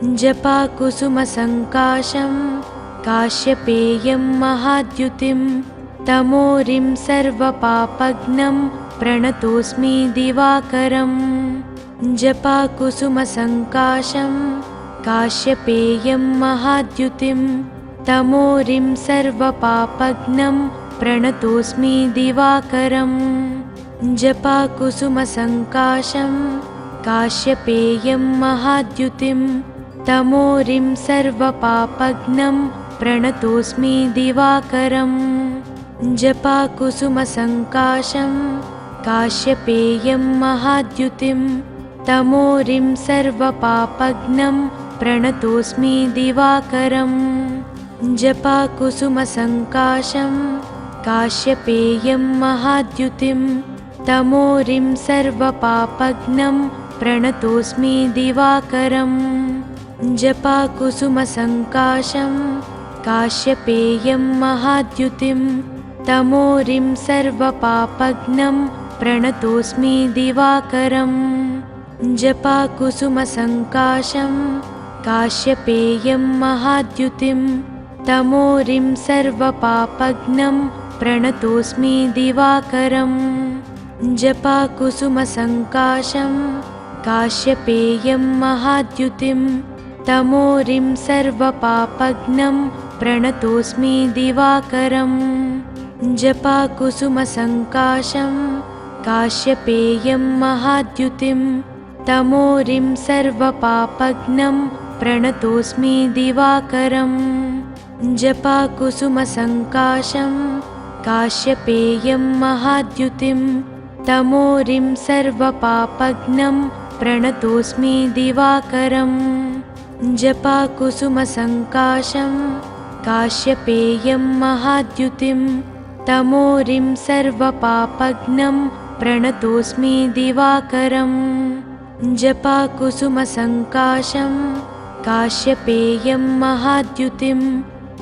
जपाकुसुमसङ्काशं काश्यपेयं महाद्युतिं तमोरिं सर्वपापघ्नं प्रणतोऽस्मि दिवाकरम् जपाकुसुमसङ्काशं काश्यपेयं महाद्युतिं तमोरिं सर्वपापघ्नं प्रणतोऽस्मि दिवाकरम् जपाकुसुमसङ्काशं काश्यपेयं महाद्युतिं तमोरिं सर्वपापघ्नं प्रणतोऽस्मि दिवाकरम् जपाकुसुमसङ्काशं काश्यपेयं महाद्युतिं तमोरिं सर्वपापघ्नं प्रणतोऽस्मि दिवाकरम् जपाकुसुमसङ्काशं काश्यपेयं महाद्युतिं तमोरिं सर्वपापघ्नं प्रणतोऽस्मि दिवाकरम् जपाकुसुमसङ्काशं काश्यपेयं महाद्युतिं तमोरिं सर्वपापघ्नं प्रणतोऽस्मि दिवाकरम् जपाकुसुमसङ्काशं काश्यपेयं महाद्युतिं तमोरिं सर्वपापघ्नं प्रणतोऽस्मि दिवाकरम् जपाकुसुमसङ्काशं काश्यपेयं महाद्युतिं तमोरिं सर्वपापघ्नं प्रणतोऽस्मि दिवाकरम् जपाकुसुमसङ्काशं काश्यपेयं महाद्युतिं तमोरिं सर्वपापघ्नं प्रणतोऽस्मि दिवाकरम् जपाकुसुमसङ्काशं काश्यपेयं महाद्युतिं तमोरिं सर्वपापघ्नं प्रणतोऽस्मि दिवाकरम् जपाकुसुमसङ्काशं काश्यपेयं महाद्युतिं तमोरिं सर्वपापघ्नं प्रणतोऽस्मि दिवाकरम् जपाकुसुमसङ्काशं काश्यपेयं महाद्युतिं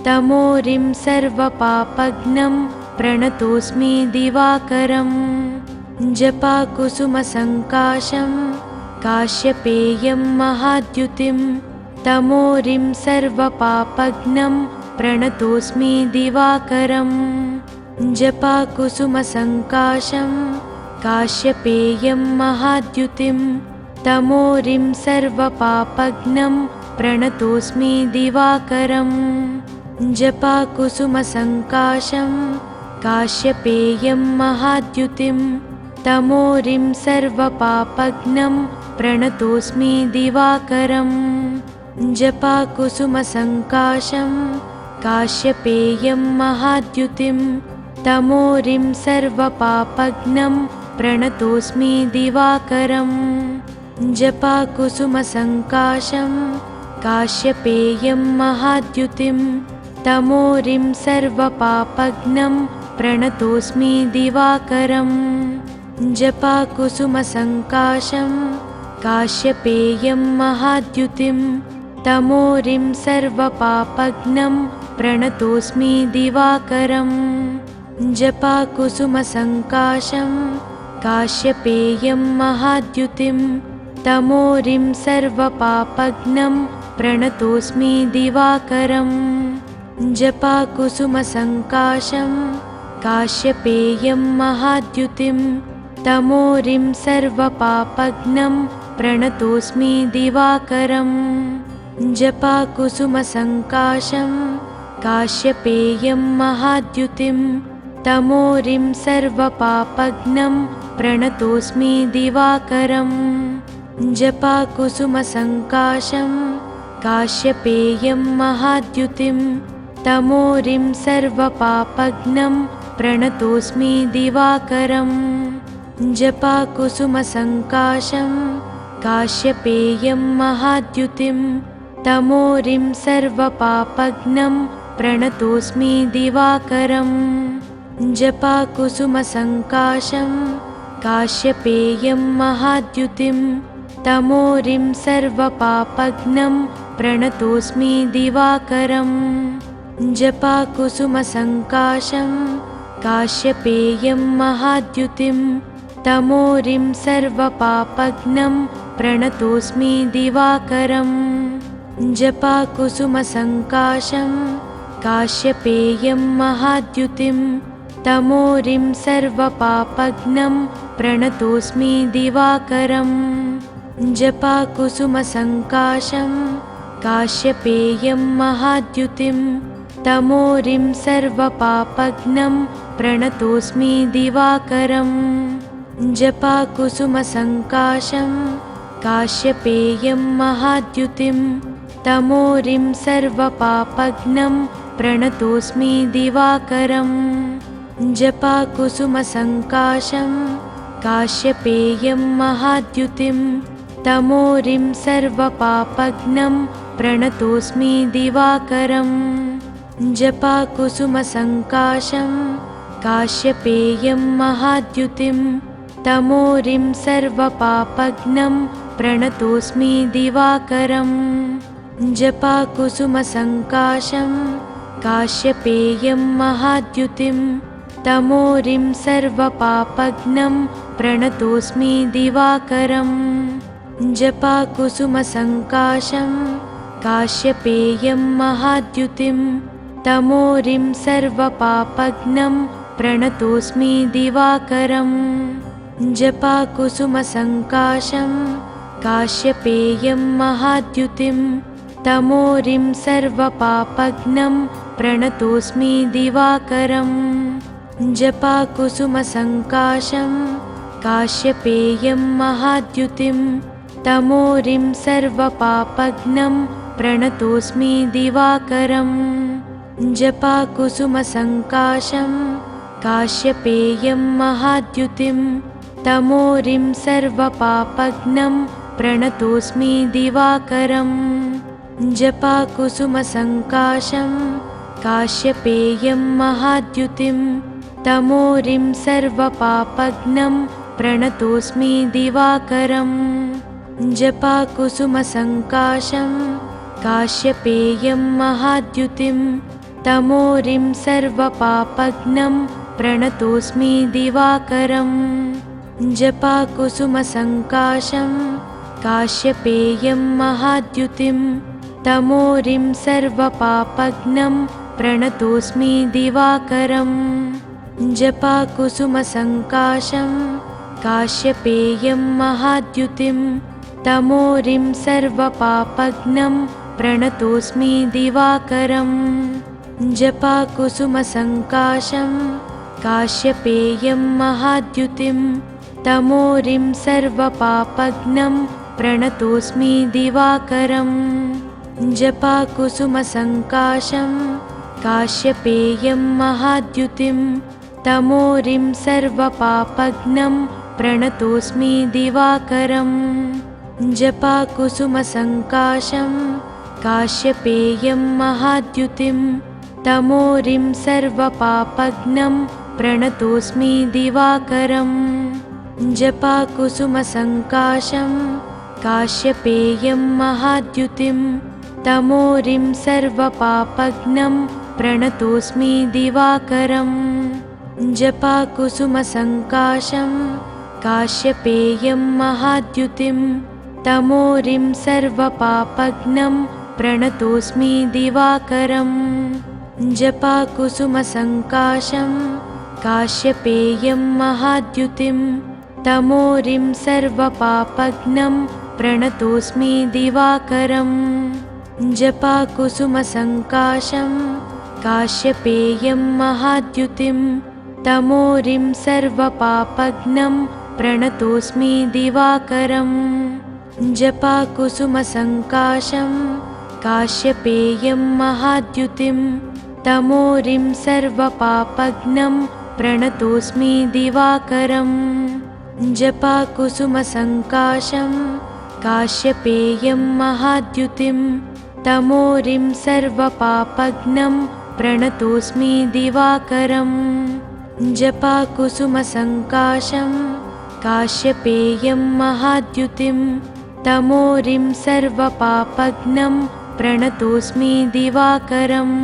तमोरिं सर्वपापघ्नं प्रणतोऽस्मि दिवाकरम् जपाकुसुमसङ्काशं काश्यपेयं महाद्युतिं तमोरिं सर्वपापघ्नं प्रणतोऽस्मि दिवाकरम् जपाकुसुमसङ्काशं काश्यपेयं महाद्युतिं तमोरिं सर्वपापघ्नं प्रणतोऽस्मि दिवाकरम् जपाकुसुमसङ्काशं काश्यपेयं महाद्युतिं तमोरिं सर्वपापघ्नं प्रणतोऽस्मि दिवाकरम् जपाकुसुमसङ्काशं काश्यपेयं महाद्युतिं तमोरिं सर्वपापघ्नं प्रणतोऽस्मि दिवाकरम् जपाकुसुमसङ्काशं काश्यपेयं महाद्युतिं तमोरिं सर्वपापघ्नं प्रणतोऽस्मि दिवाकरम् जपाकुसुमसङ्काशं काश्यपेयं महाद्युतिं तमोरिं सर्वपापघ्नं प्रणतोऽस्मि दिवाकरम् जपाकुसुमसङ्काशं काश्यपेयं महाद्युतिं तमोरिं सर्वपापघ्नं प्रणतोऽस्मि दिवाकरम् जपाकुसुमसङ्काशं काश्यपेयं महाद्युतिं तमोरिं सर्वपापघ्नं प्रणतोऽस्मि दिवाकरम् जपाकुसुमसङ्काशं काश्यपेयं महाद्युतिं तमोरिं सर्वपापघ्नं प्रणतोऽस्मि दिवाकरम् जपाकुसुमसङ्काशं काश्यपेयं महाद्युतिं तमोरिं सर्वपापघ्नं प्रणतोऽस्मि दिवाकरम् जपाकुसुमसङ्काशं काश्यपेयं महाद्युतिं तमोरिं सर्वपापघ्नं प्रणतोऽस्मि दिवाकरम् जपाकुसुमसङ्काशं काश्यपेयं महाद्युतिं तमोरिं सर्वपापघ्नं प्रणतोऽस्मि दिवाकरम् जपाकुसुमसङ्काशं काश्यपेयं महाद्युतिं तमोरिं सर्वपापघ्नं प्रणतोऽस्मि दिवाकरम् जपाकुसुमसङ्काशं काश्यपेयं महाद्युतिं तमोरिं सर्वपापघ्नं प्रणतोऽस्मि दिवाकरम् जपाकुसुमसङ्काशं काश्यपेयं महाद्युतिं तमोरिं सर्वपापघ्नं प्रणतोऽस्मि दिवाकरम् जपाकुसुमसङ्काशं काश्यपेयं महाद्युतिं तमोरिं सर्वपापघ्नं प्रणतोऽस्मि दिवाकरम् जपाकुसुमसङ्काशं काश्यपेयं महाद्युतिं तमोरिं सर्वपापघ्नं प्रणतोऽस्मि दिवाकरम् जपाकुसुमसङ्काशं काश्यपेयं महाद्युतिं तमोरिं सर्वपापघ्नं प्रणतोऽस्मि दिवाकरम् जपाकुसुमसङ्काशं काश्यपेयं महाद्युतिं तमोरिं सर्वपापघ्नं प्रणतोऽस्मि दिवाकरम् जपाकुसुमसङ्काशं काश्यपेयं महाद्युतिं तमोरिं सर्वपापघ्नं प्रणतोऽस्मि दिवाकरम् जपाकुसुमसङ्काशं काश्यपेयं महाद्युतिं तमोरिं सर्वपापघ्नं प्रणतोऽस्मि दिवाकरम् जपाकुसुमसङ्काशं काश्यपेयं महाद्युतिं तमोरिं सर्वपापघ्नं प्रणतोऽस्मि दिवाकरम् जपाकुसुमसङ्काशं काश्यपेयं महाद्युतिं तमोरिं सर्वपापघ्नं प्रणतोऽस्मि दिवाकरम् जपाकुसुमसङ्काशं काश्यपेयं महाद्युतिं तमोरिं सर्वपापघ्नं प्रणतोऽस्मि दिवाकरम् जपाकुसुमसङ्काशं काश्यपेयं महाद्युतिं तमोरिं सर्वपापघ्नं प्रणतोऽस्मि दिवाकरम् जपाकुसुमसङ्काशं काश्यपेयं महाद्युतिं तमोरिं सर्वपापघ्नं प्रणतोऽस्मि दिवाकरम् जपाकुसुमसङ्काशं काश्यपेयं महाद्युतिं तमोरिं सर्वपापघ्नं प्रणतोऽस्मि दिवाकरम् जपाकुसुमसङ्काशं काश्यपेयं महाद्युतिं तमोरिं सर्वपापघ्नं प्रणतोऽस्मि दिवाकरम् जपाकुसुमसङ्काशं काश्यपेयं महाद्युतिं तमोरिं सर्वपापघ्नं प्रणतोऽस्मि दिवाकरम् जपाकुसुमसङ्काशं काश्यपेयं महाद्युतिं तमोरिं सर्वपापघ्नं प्रणतोऽस्मि दिवाकरम् जपाकुसुमसङ्काशं काश्यपेयं महाद्युतिं तमोरिं सर्वपापघ्नं प्रणतोऽस्मि दिवाकरम् जपाकुसुमसङ्काशं काश्यपेयं महाद्युतिं तमोरिं सर्वपापघ्नं प्रणतोऽस्मि दिवाकरम् जपाकुसुमसङ्काशं काश्यपेयं महाद्युतिं तमोरिं सर्वपापघ्नं प्रणतोऽस्मि दिवाकरम् जपाकुसुमसङ्काशं काश्यपेयं महाद्युतिं तमोरिं सर्वपापघ्नं प्रणतोऽस्मि दिवाकरम् जपाकुसुमसङ्काशं काश्यपेयं महाद्युतिं तमोरिं सर्वपापघ्नं प्रणतोऽस्मि दिवाकरम् जपाकुसुमसङ्काशं काश्यपेयं महाद्युतिं तमोरिं सर्वपापघ्नं प्रणतोऽस्मि दिवाकरम् जपाकुसुमसङ्काशं काश्यपेयं महाद्युतिं तमोरिं सर्वपापघ्नं प्रणतोऽस्मि दिवाकरम्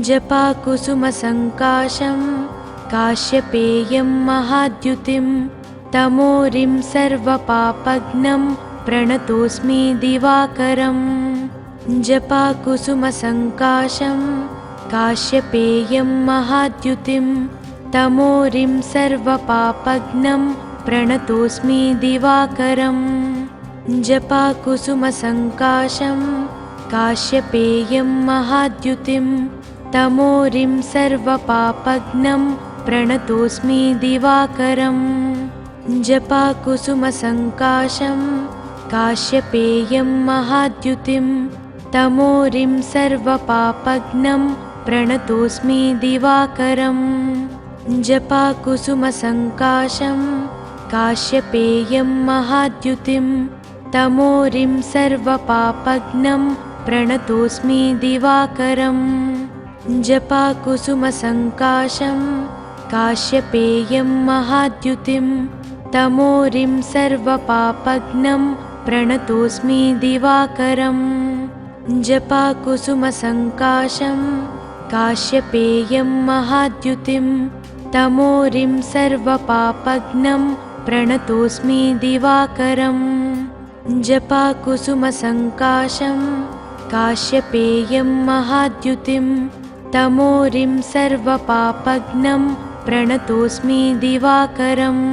जपाकुसुमसङ्काशं काश्यपेयं महाद्युतिं तमोरिं सर्वपापघ्नं प्रणतोऽस्मि दिवाकरम् जपाकुसुमसङ्काशं काश्यपेयं महाद्युतिं तमोरिं सर्वपापघ्नं प्रणतोऽस्मि दिवाकरम् जपाकुसुमसङ्काशं काश्यपेयं महाद्युतिं तमोरिं सर्वपापघ्नं प्रणतोऽस्मि दिवाकरम् जपाकुसुमसङ्काशं काश्यपेयं महाद्युतिं तमोरिं सर्वपापघ्नं प्रणतोऽस्मि दिवाकरम् जपाकुसुमसङ्काशं काश्यपेयं महाद्युतिं तमोरिं सर्वपापघ्नं प्रणतोऽस्मि दिवाकरम् जपाकुसुमसङ्काशं काश्यपेयं महाद्युतिं तमोरिं सर्वपापघ्नं प्रणतोऽस्मि दिवाकरम् जपाकुसुमसङ्काशं काश्यपेयं महाद्युतिं तमोरिं सर्वपापघ्नं प्रणतोऽस्मि दिवाकरम् जपाकुसुमसङ्काशं काश्यपेयं महाद्युतिं तमोरिं सर्वपापघ्नं प्रणतोऽस्मि दिवाकरम्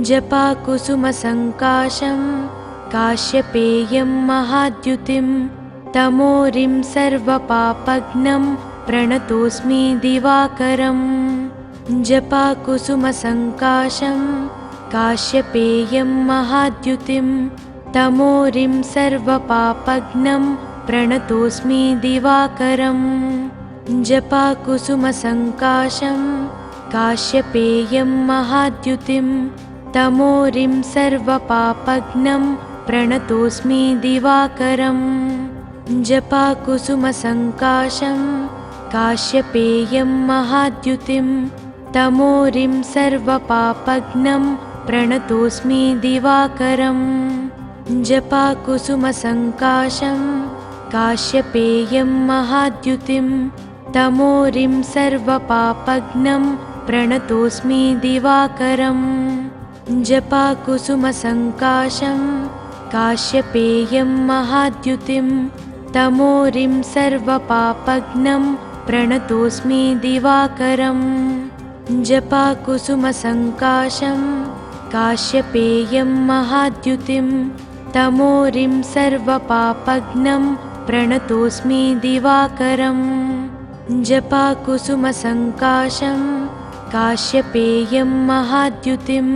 जपाकुसुमसङ्काशं काश्यपेयं महाद्युतिं तमोरिं सर्वपापघ्नं प्रणतोऽस्मि दिवाकरम् जपाकुसुमसङ्काशं काश्यपेयं महाद्युतिं तमोरिं सर्वपापघ्नं प्रणतोऽस्मि दिवाकरम् जपाकुसुमसङ्काशं काश्यपेयं महाद्युतिं तमोरिं सर्वपापघ्नं प्रणतोऽस्मि दिवाकरम् जपाकुसुमसङ्काशं काश्यपेयं महाद्युतिं तमोरिं सर्वपापघ्नं प्रणतोऽस्मि दिवाकरम् जपाकुसुमसङ्काशं काश्यपेयं महाद्युतिं तमोरिं सर्वपापघ्नं प्रणतोऽस्मि दिवाकरम् जपाकुसुमसङ्काशं काश्यपेयं महाद्युतिं तमोरिं सर्वपापघ्नं प्रणतोऽस्मि दिवाकरम् जपाकुसुमसङ्काशं काश्यपेयं महाद्युतिं तमोरिं सर्वपापघ्नं प्रणतोऽस्मि दिवाकरम् जपाकुसुमसङ्काशं काश्यपेयं महाद्युतिं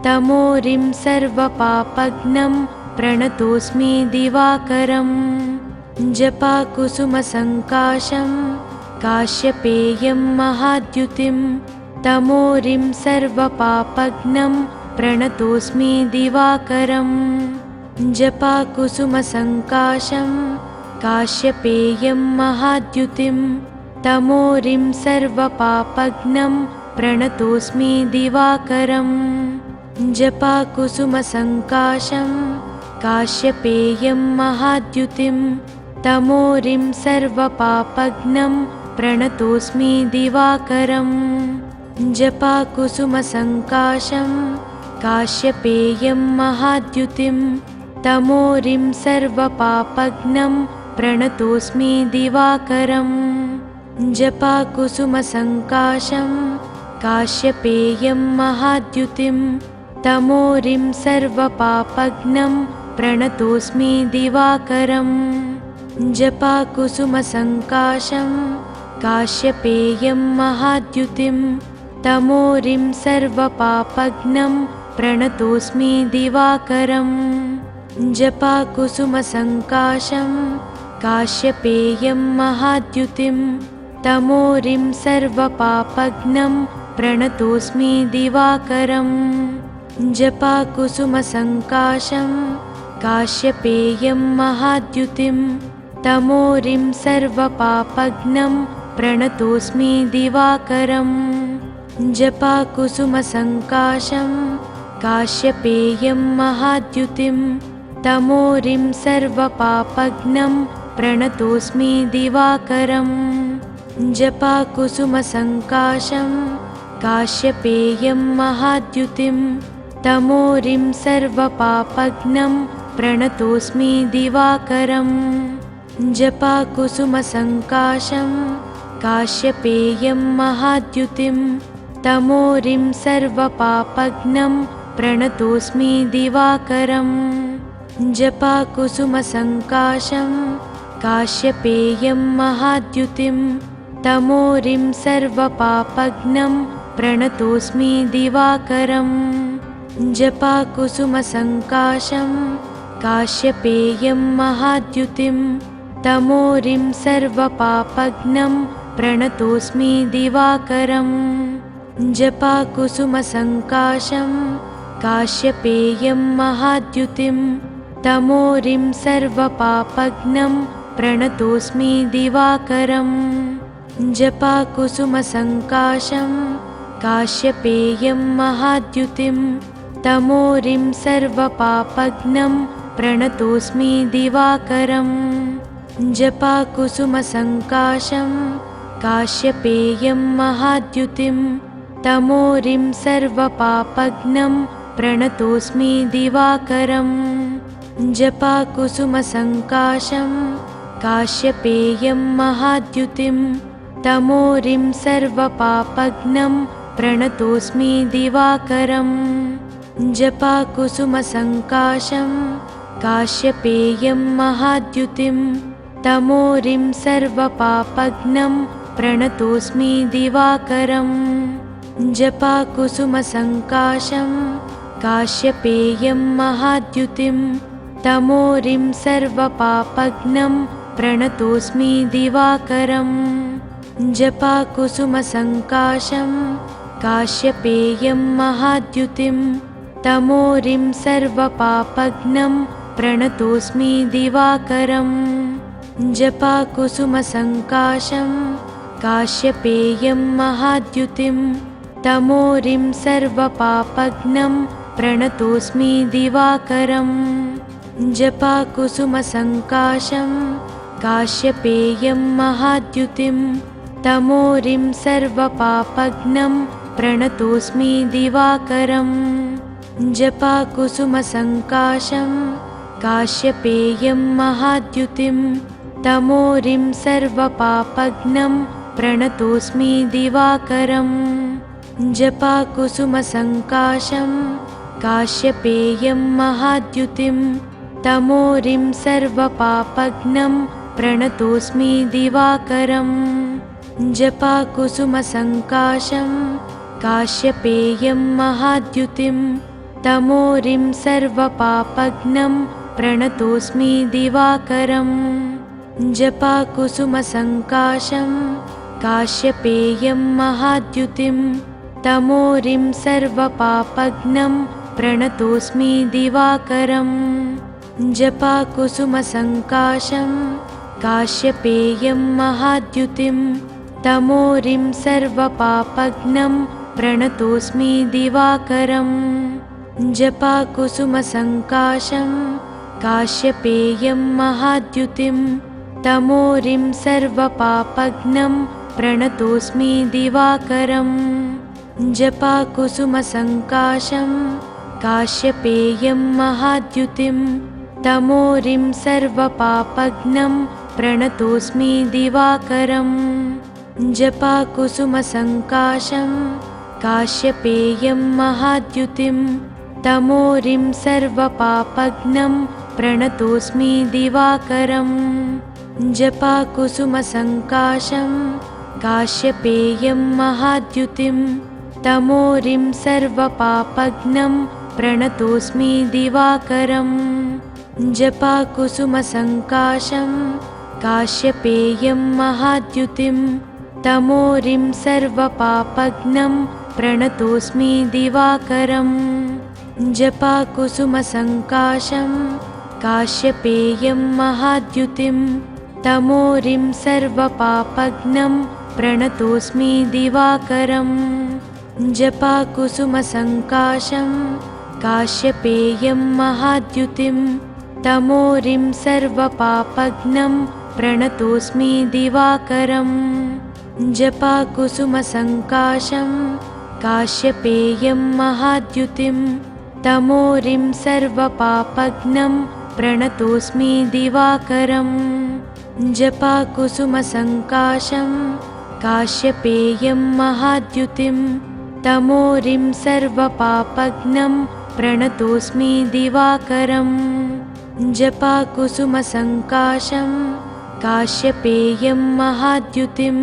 तमोरिं सर्वपापघ्नं प्रणतोऽस्मि दिवाकरम् जपाकुसुमसङ्काशं काश्यपेयं महाद्युतिं तमोरिं सर्वपापघ्नं प्रणतोऽस्मि दिवाकरम् जपाकुसुमसङ्काशं काश्यपेयं महाद्युतिं तमोरिं सर्वपापघ्नं प्रणतोऽस्मि दिवाकरम् जपाकुसुमसङ्काशं काश्यपेयं महाद्युतिं तमोरिं सर्वपापघ्नं प्रणतोऽस्मि दिवाकरम् जपाकुसुमसङ्काशं काश्यपेयं महाद्युतिं तमोरिं सर्वपापघ्नं प्रणतोऽस्मि दिवाकरम् जपाकुसुमसङ्काशं काश्यपेयं महाद्युतिं तमोरिं सर्वपापघ्नं प्रणतोऽस्मि दिवाकरम् जपाकुसुमसङ्काशं काश्यपेयं महाद्युतिं तमोरिं सर्वपापघ्नं प्रणतोऽस्मि दिवाकरम् जपाकुसुमसङ्काशं काश्यपेयं महाद्युतिं तमोरिं सर्वपापघ्नं प्रणतोऽस्मि दिवाकरम् जपाकुसुमसङ्काशं काश्यपेयं महाद्युतिं तमोरिं सर्वपापघ्नं प्रणतोऽस्मि दिवाकरम् जपाकुसुमसङ्काशं काश्यपेयं महाद्युतिं तमोरिं सर्वपापघ्नं प्रणतोऽस्मि दिवाकरम् जपाकुसुमसङ्काशं काश्यपेयं महाद्युतिं तमोरिं सर्वपापघ्नं प्रणतोऽस्मि दिवाकरम् जपाकुसुमसङ्काशं काश्यपेयं महाद्युतिं तमोरिं सर्वपापघ्नं प्रणतोऽस्मि दिवाकरम् जपाकुसुमसङ्काशं काश्यपेयं महाद्युतिं तमोरिं सर्वपापघ्नं प्रणतोऽस्मि दिवाकरम् जपाकुसुमसङ्काशं काश्यपेयं महाद्युतिं तमोरिं सर्वपापघ्नं प्रणतोऽस्मि दिवाकरम् जपाकुसुमसङ्काशं काश्यपेयं महाद्युतिं तमोरिं सर्वपापघ्नं प्रणतोऽस्मि दिवाकरम् जपाकुसुमसङ्काशं काश्यपेयं महाद्युतिं तमोरिं सर्वपापघ्नं प्रणतोऽस्मि दिवाकरम् जपाकुसुमसङ्काशं काश्यपेयं महाद्युतिं तमोरिं सर्वपापघ्नं प्रणतोऽस्मि दिवाकरम् जपाकुसुमसङ्काशं काश्यपेयं महाद्युतिं तमोरिं सर्वपापघ्नं प्रणतोऽस्मि दिवाकरम् जपाकुसुमसङ्काशं काश्यपेयं महाद्युतिं तमोरिं सर्वपापघ्नं प्रणतोऽस्मि दिवाकरम् जपाकुसुमसङ्काशं काश्यपेयं महाद्युतिं तमोरिं सर्वपापघ्नं प्रणतोऽस्मि दिवाकरम् जपाकुसुमसङ्काशं काश्यपेयं महाद्युतिं तमोरिं सर्वपापघ्नं प्रणतोऽस्मि दिवाकरम् जपाकुसुमसङ्काशं काश्यपेयं महाद्युतिं तमोरिं सर्वपापघ्नं प्रणतोऽस्मि दिवाकरम् जपाकुसुमसङ्काशं काश्यपेयं महाद्युतिं तमोरिं सर्वपापघ्नं प्रणतोऽस्मि दिवाकरम् जपाकुसुमसङ्काशं काश्यपेयं महाद्युतिं तमोरिं सर्वपापघ्नं प्रणतोऽस्मि दिवाकरम् जपाकुसुमसङ्काशं काश्यपेयं महाद्युतिं तमोरिं सर्वपापघ्नं प्रणतोऽस्मि दिवाकरम् जपाकुसुमसङ्काशं काश्यपेयं महाद्युतिं तमोरिं सर्वपापघ्नं प्रणतोऽस्मि दिवाकरम् जपाकुसुमसङ्काशं काश्यपेयं महाद्युतिं तमोरिं सर्वपापघ्नं प्रणतोऽस्मि दिवाकरम् जपाकुसुमसङ्काशं काश्यपेयं महाद्युतिं तमोरिं सर्वपापघ्नं प्रणतोऽस्मि दिवाकरम् जपाकुसुमसङ्काशं काश्यपेयं महाद्युतिं तमोरिं सर्वपापघ्नं प्रणतोऽस्मि दिवाकरम् जपाकुसुमसङ्काशं काश्यपेयं महाद्युतिं तमोरिं सर्वपापघ्नं प्रणतोऽस्मि दिवाकरम् जपाकुसुमसङ्काशं काश्यपेयं महाद्युतिं तमोरिं सर्वपापघ्नं प्रणतोऽस्मि दिवाकरम् जपाकुसुमसङ्काशं काश्यपेयं महाद्युतिं तमोरिं सर्वपापघ्नं प्रणतोऽस्मि दिवाकरम् जपाकुसुमसङ्काशं काश्यपेयं महाद्युतिं तमोरिं सर्वपापघ्नं प्रणतोऽस्मि दिवाकरम् जपाकुसुमसङ्काशं काश्यपेयं महाद्युतिं तमोरिं सर्वपापघ्नं प्रणतोऽस्मि दिवाकरम् जपाकुसुमसङ्काशं काश्यपेयं महाद्युतिं तमोरिं सर्वपापघ्नं प्रणतोऽस्मि दिवाकरम् जपाकुसुमसङ्काशं काश्यपेयं महाद्युतिं तमोरिं सर्वपापघ्नं प्रणतोऽस्मि दिवाकरम् जपाकुसुमसङ्काशं काश्यपेयं महाद्युतिं तमोरिं सर्वपापघ्नं प्रणतोऽस्मि दिवाकरम् जपाकुसुमसङ्काशं काश्यपेयं महाद्युतिं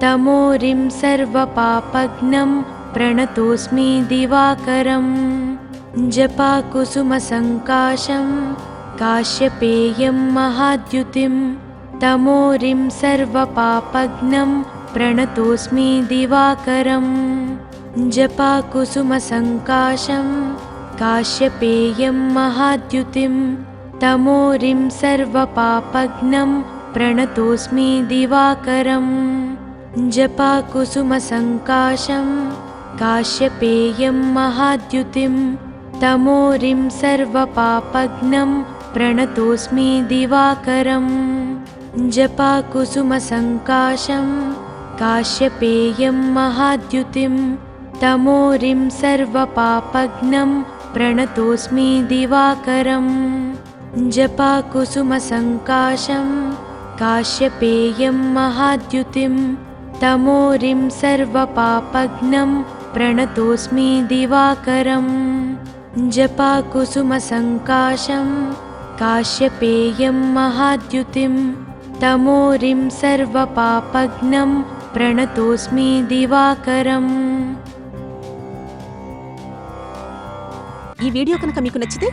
तमोरिं सर्वपापघ्नं प्रणतोऽस्मि दिवाकरम् जपाकुसुमसङ्काशं काश्यपेयं महाद्युतिं तमोरिं सर्वपापघ्नं प्रणतोऽस्मि दिवाकरम् जपाकुसुमसङ्काशं काश्यपेयं महाद्युतिं तमोरिं सर्वपापघ्नं प्रणतोऽस्मि दिवाकरम् जपाकुसुमसङ्काशं काश्यपेयं महाद्युतिं तमोरिं सर्वपापघ्नं प्रणतोऽस्मि दिवाकरम् जपाकुसुमसङ्काशं काश्यपेयं महाद्युतिं तमोरिं सर्वपापघ्नं प्रणतोऽस्मि दिवाकरम् जपाकुसुमसङ्काशं काश्यपेयं महाद्युतिं तमोरिं सर्वपापघ्नं प्रणतोऽस्मि दिवाकरम् जपाकुसुमसङ्काशं काश्यपेयं महाद्युतिं तमोरिं सर्वपापघ्नं प्रणतोऽस्मि दिवाकरम् ఈ వీడియో కనుక మీకు నచ్చితే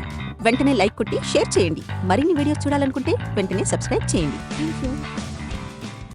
వెంటనే లైక్ కొట్టి షేర్ చేయండి. మరిన్ని వీడియోస్ చూడాలనుకుంటే వెంటనే సబ్స్క్రైబ్ చేయండి. థాంక్యూ.